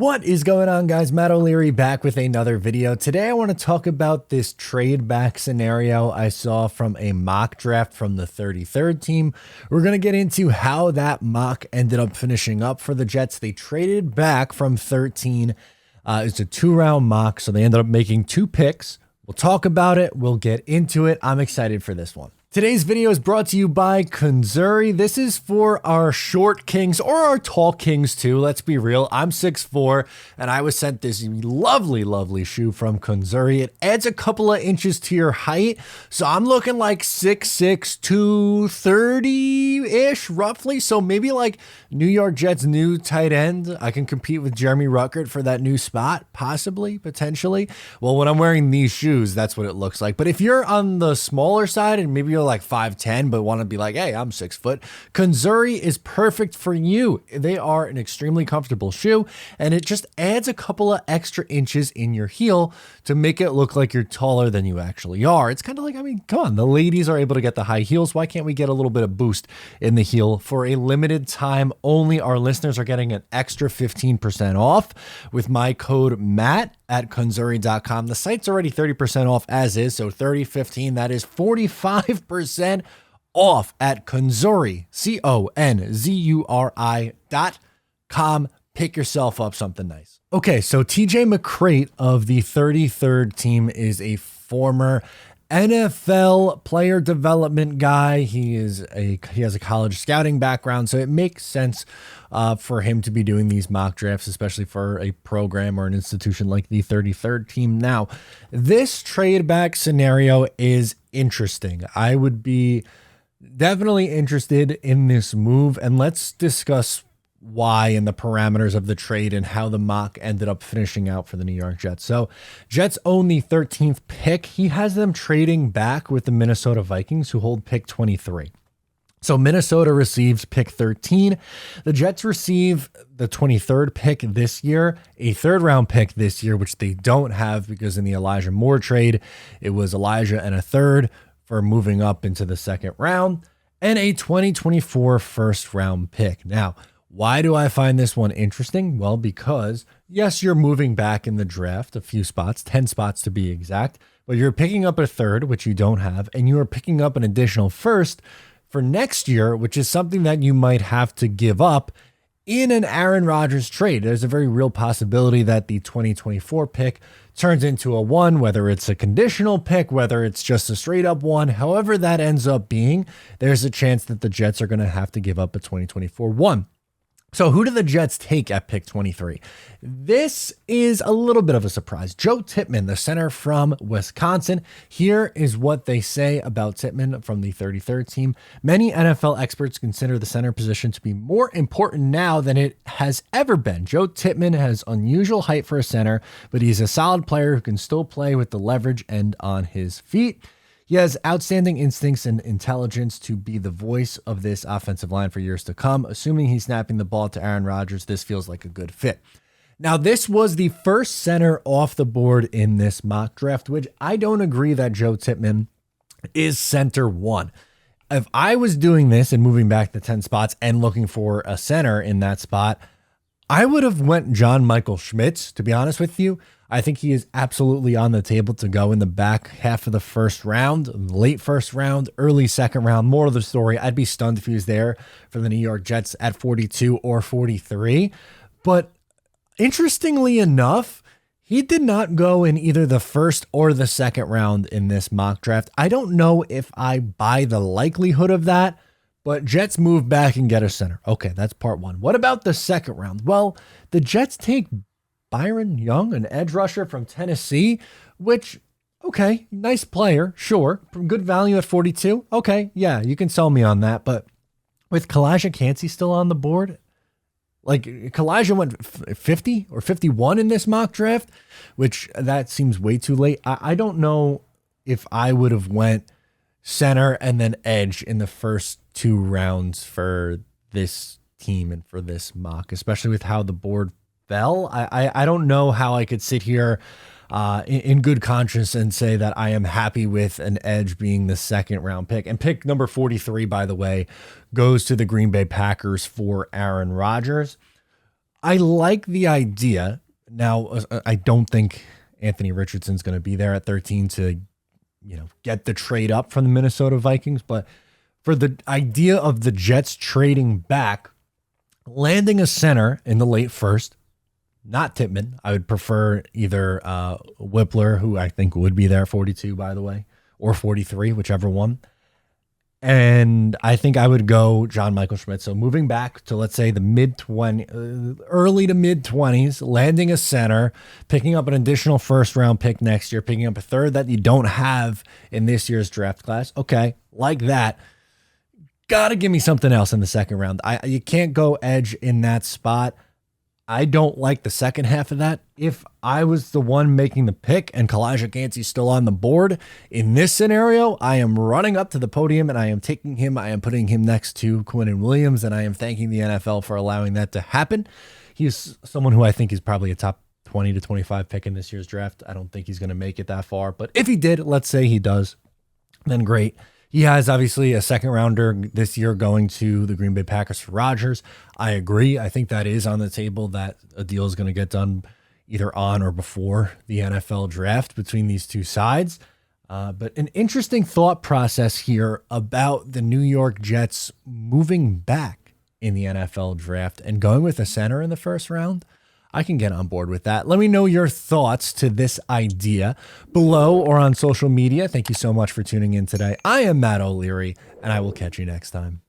What is going on, guys? Matt O'Leary back with another video. Today I want to talk about this trade back scenario I saw from a mock draft from the 33rd team. We're going to get into how that mock ended up finishing up for the Jets. They traded back from 13. It's a 2-round mock, so they ended up making 2 picks. We'll talk about it. We'll get into it. I'm excited for this one. Today's video is brought to you by Kunzuri. This is for our short kings or our tall kings too. Let's be real. I'm 6'4", and I was sent this lovely shoe from Kunzuri. It adds a couple of inches to your height. So I'm looking like 6'6", 230-ish roughly. So maybe like New York Jets' new tight end. I can compete with Jeremy Ruckert for that new spot, possibly, potentially. Well, when I'm wearing these shoes, that's what it looks like. But if you're on the smaller side and maybe you're like 5'10", but want to be like, hey, I'm 6 foot, Kunzuri is perfect for you. They are an extremely comfortable shoe, and it just adds a couple of extra inches in your heel to make it look like you're taller than you actually are. It's kind of like, I mean, come on, the ladies are able to get the high heels. Why can't we get a little bit of boost in the heel? For a limited time only, our listeners are getting an extra 15% off with my code MATT at kunzuri.com. The site's already 30% off as is, so 30/15, that is 45% off at Kunzuri, KONZURI.com. Pick yourself up something nice. Okay, so TJ McCrate of the 33rd team is a former NFL player development guy. He has a college scouting background, so it makes sense for him to be doing these mock drafts, especially for a program or an institution like the 33rd team. Now, this trade back scenario is interesting. I would be definitely interested in this move, and let's discuss why and the parameters of the trade and how the mock ended up finishing out for the New York Jets. So Jets own the 13th pick. He has them trading back with the Minnesota Vikings, who hold pick 23. So Minnesota receives pick 13. The Jets receive the 23rd pick this year, a 3rd-round pick this year, which they don't have because in the Elijah Moore trade, it was Elijah and a 3rd for moving up into the 2nd round, and a 2024 1st-round pick. Now, why do I find this one interesting? Well, because yes, you're moving back in the draft a few spots, 10 spots to be exact, but you're picking up a 3rd, which you don't have, and you are picking up an additional 1st for next year, which is something that you might have to give up in an Aaron Rodgers trade. There's a very real possibility that the 2024 pick turns into a 1, whether it's a conditional pick, whether it's just a straight up 1, however that ends up being, there's a chance that the Jets are going to have to give up a 2024 1. So who do the Jets take at pick 23? This is a little bit of a surprise. Joe Tippmann, the center from Wisconsin. Here is what they say about Tippmann from the 33rd team. Many NFL experts consider the center position to be more important now than it has ever been. Joe Tippmann has unusual height for a center, but he's a solid player who can still play with the leverage and on his feet. He has outstanding instincts and intelligence to be the voice of this offensive line for years to come. Assuming he's snapping the ball to Aaron Rodgers, this feels like a good fit. Now, this was the first center off the board in this mock draft, which I don't agree that Joe Tippmann is center 1. If I was doing this and moving back the 10 spots and looking for a center in that spot, I would have went John Michael Schmitz, to be honest with you. I think he is absolutely on the table to go in the back half of the 1st round, late 1st round, early 2nd round. More of the story, I'd be stunned if he was there for the New York Jets at 42 or 43. But interestingly enough, he did not go in either the 1st or the 2nd round in this mock draft. I don't know if I buy the likelihood of that, but Jets move back and get a center. Okay, that's part 1. What about the 2nd round? Well, the Jets take Byron Young, an edge rusher from Tennessee, which, okay, nice player, sure. Good value at 42. Okay, yeah, you can sell me on that. But with Kalijah Kancey still on the board, like Kalijah went 50 or 51 in this mock draft, which that seems way too late. I don't know if I would have went center and then edge in the first 2 rounds for this team and for this mock, especially with how the board fell. I don't know how I could sit here in good conscience and say that I am happy with an edge being the 2nd round pick. And pick number 43, by the way, goes to the Green Bay Packers for Aaron Rodgers. I like the idea. Now, I don't think Anthony Richardson's going to be there at 13 to, get the trade up from the Minnesota Vikings. But for the idea of the Jets trading back, landing a center in the late first, not Tippmann. I would prefer either Whippler, who I think would be there, 42, by the way, or 43, whichever one. And I think I would go John Michael Schmidt. So moving back to, let's say, the early to mid 20s, landing a center, picking up an additional first round pick next year, picking up a third that you don't have in this year's draft class. Okay, like that. Got to give me something else in the second round. You can't go edge in that spot. I don't like the second half of that. If I was the one making the pick and Kalijah Kancey's still on the board, in this scenario, I am running up to the podium and I am taking him. I am putting him next to Quinnen Williams, and I am thanking the NFL for allowing that to happen. He's someone who I think is probably a top 20 to 25 pick in this year's draft. I don't think he's going to make it that far, but if he did, let's say he does, then great. He has obviously a second rounder this year going to the Green Bay Packers for Rodgers. I agree. I think that is on the table, that a deal is going to get done either on or before the NFL draft between these two sides. But an interesting thought process here about the New York Jets moving back in the NFL draft and going with a center in the first round. I can get on board with that. Let me know your thoughts to this idea below or on social media. Thank you so much for tuning in today. I am Matt O'Leary, and I will catch you next time.